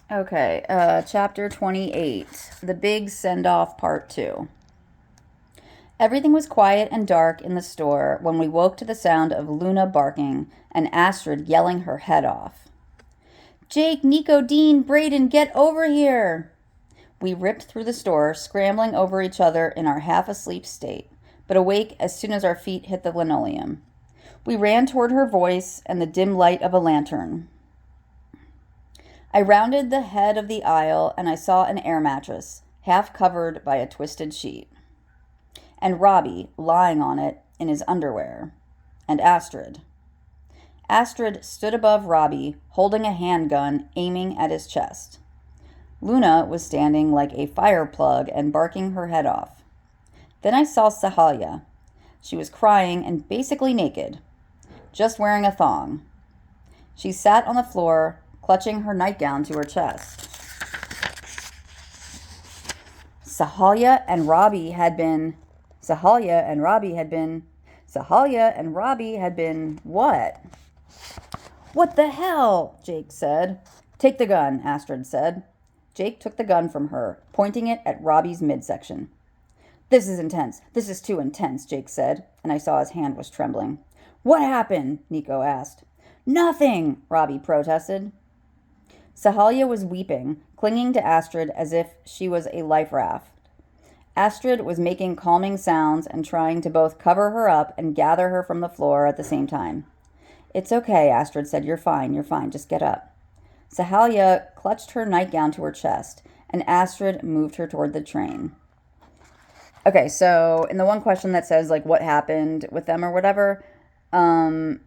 Okay, chapter 28, The Big Send-Off Part 2. Everything was quiet and dark in the store when we woke to the sound of Luna barking and Astrid yelling her head off. Jake, Nico, Dean, Braden, get over here! We ripped through the store, scrambling over each other in our half-asleep state, but awake as soon as our feet hit the linoleum. We ran toward her voice and the dim light of a lantern. I rounded the head of the aisle and I saw an air mattress, half covered by a twisted sheet. And Robbie lying on it in his underwear. And Astrid. Astrid stood above Robbie, holding a handgun, aiming at his chest. Luna was standing like a fire plug and barking her head off. Then I saw Sahalia. She was crying and basically naked, just wearing a thong. She sat on the floor, clutching her nightgown to her chest. Sahalia and Robbie had been what? What the hell? Jake said. Take the gun, Astrid said. Jake took the gun from her, pointing it at Robbie's midsection. This is intense. This is too intense, Jake said, and I saw his hand was trembling. What happened? Nico asked. Nothing, Robbie protested. Sahalia was weeping, clinging to Astrid as if she was a life raft. Astrid was making calming sounds and trying to both cover her up and gather her from the floor at the same time. It's okay, Astrid said. You're fine, just get up. Sahalia clutched her nightgown to her chest, and Astrid moved her toward the train. Okay, so in the one question that says, like, what happened with them or whatever, and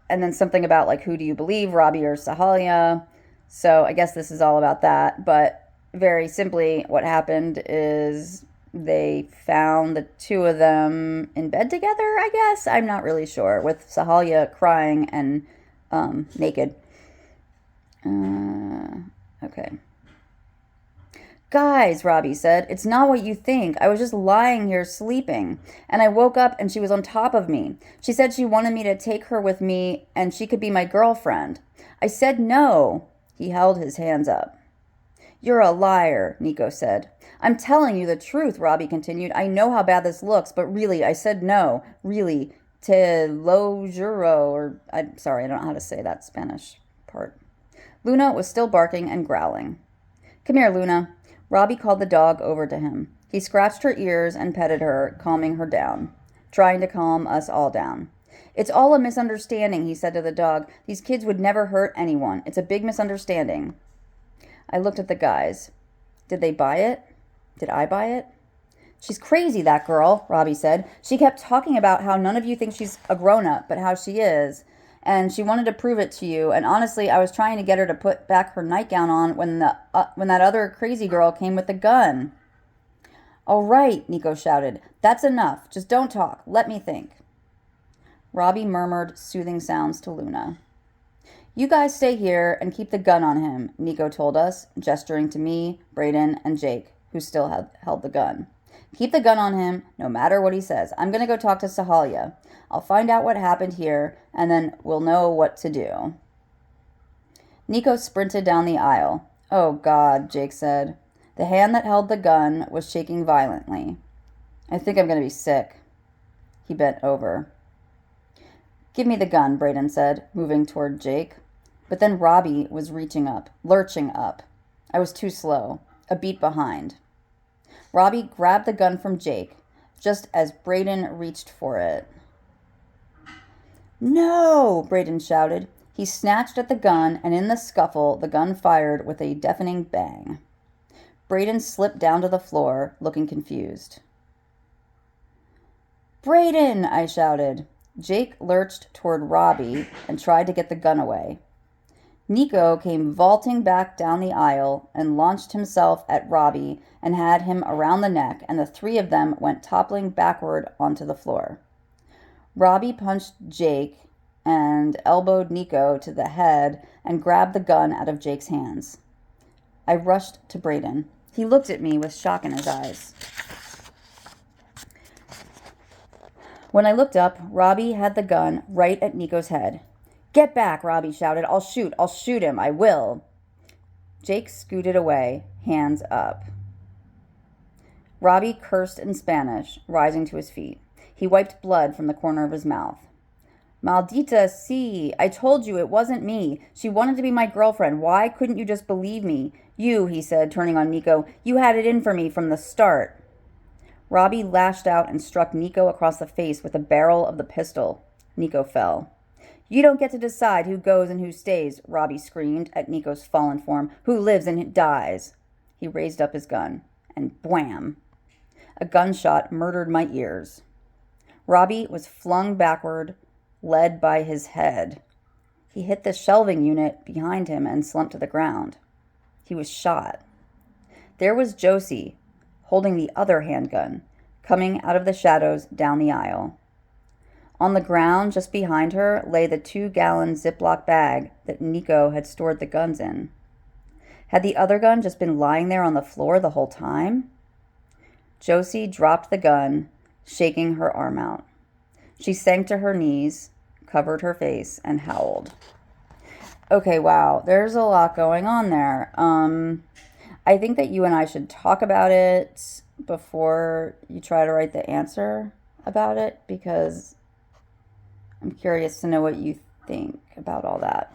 then something about, like, who do you believe, Robbie or Sahalia? So I guess this is all about that. But very simply, what happened is they found the two of them in bed together, I guess. I'm not really sure, with Sahalia crying and naked. Okay. Guys, Robbie said, it's not what you think. I was just lying here sleeping, and I woke up and she was on top of me. She said she wanted me to take her with me and she could be my girlfriend. I said no. He held his hands up. You're a liar, Nico said. I'm telling you the truth, Robbie continued. I know how bad this looks, but really, I said no. Really. Te lo juro, or I'm sorry, I don't know how to say that Spanish part. Luna was still barking and growling. Come here, Luna. Robbie called the dog over to him. He scratched her ears and petted her, calming her down, trying to calm us all down. It's all a misunderstanding, he said to the dog. These kids would never hurt anyone. It's a big misunderstanding. I looked at the guys. Did they buy it? Did I buy it? She's crazy, that girl, Robbie said. She kept talking about how none of you think she's a grown-up, but how she is. And she wanted to prove it to you. And honestly, I was trying to get her to put back her nightgown on when that other crazy girl came with the gun. All right, Nico shouted. That's enough. Just don't talk. Let me think. Robbie murmured soothing sounds to Luna. You guys stay here and keep the gun on him, Nico told us, gesturing to me, Braden, and Jake, who still held the gun. Keep the gun on him, no matter what he says. I'm going to go talk to Sahalia. I'll find out what happened here, and then we'll know what to do. Nico sprinted down the aisle. Oh, God, Jake said. The hand that held the gun was shaking violently. I think I'm going to be sick. He bent over. Give me the gun, Braden said, moving toward Jake. But then Robbie was lurching up. I was too slow, a beat behind. Robbie grabbed the gun from Jake, just as Braden reached for it. No, Braden shouted. He snatched at the gun, and in the scuffle, the gun fired with a deafening bang. Braden slipped down to the floor, looking confused. Braden, I shouted. Jake lurched toward Robbie and tried to get the gun away. Nico came vaulting back down the aisle and launched himself at Robbie and had him around the neck, and the three of them went toppling backward onto the floor. Robbie punched Jake and elbowed Nico to the head and grabbed the gun out of Jake's hands. I rushed to Braden. He looked at me with shock in his eyes. When I looked up, Robbie had the gun right at Nico's head. Get back, Robbie shouted. I'll shoot him, I will. Jake scooted away, hands up. Robbie cursed in Spanish, rising to his feet. He wiped blood from the corner of his mouth. Maldita si! I told you it wasn't me. She wanted to be my girlfriend. Why couldn't you just believe me? You, he said, turning on Nico. You had it in for me from the start. Robbie lashed out and struck Nico across the face with the barrel of the pistol. Nico fell. You don't get to decide who goes and who stays, Robbie screamed at Nico's fallen form. Who lives and who dies? He raised up his gun, and bwam! A gunshot murdered my ears. Robbie was flung backward, led by his head. He hit the shelving unit behind him and slumped to the ground. He was shot. There was Josie, holding the other handgun, coming out of the shadows down the aisle. On the ground just behind her lay the 2-gallon Ziploc bag that Nico had stored the guns in. Had the other gun just been lying there on the floor the whole time? Josie dropped the gun, shaking her arm out. She sank to her knees, covered her face, and howled. Okay, wow, there's a lot going on there. I think that you and I should talk about it before you try to write the answer about it, because I'm curious to know what you think about all that.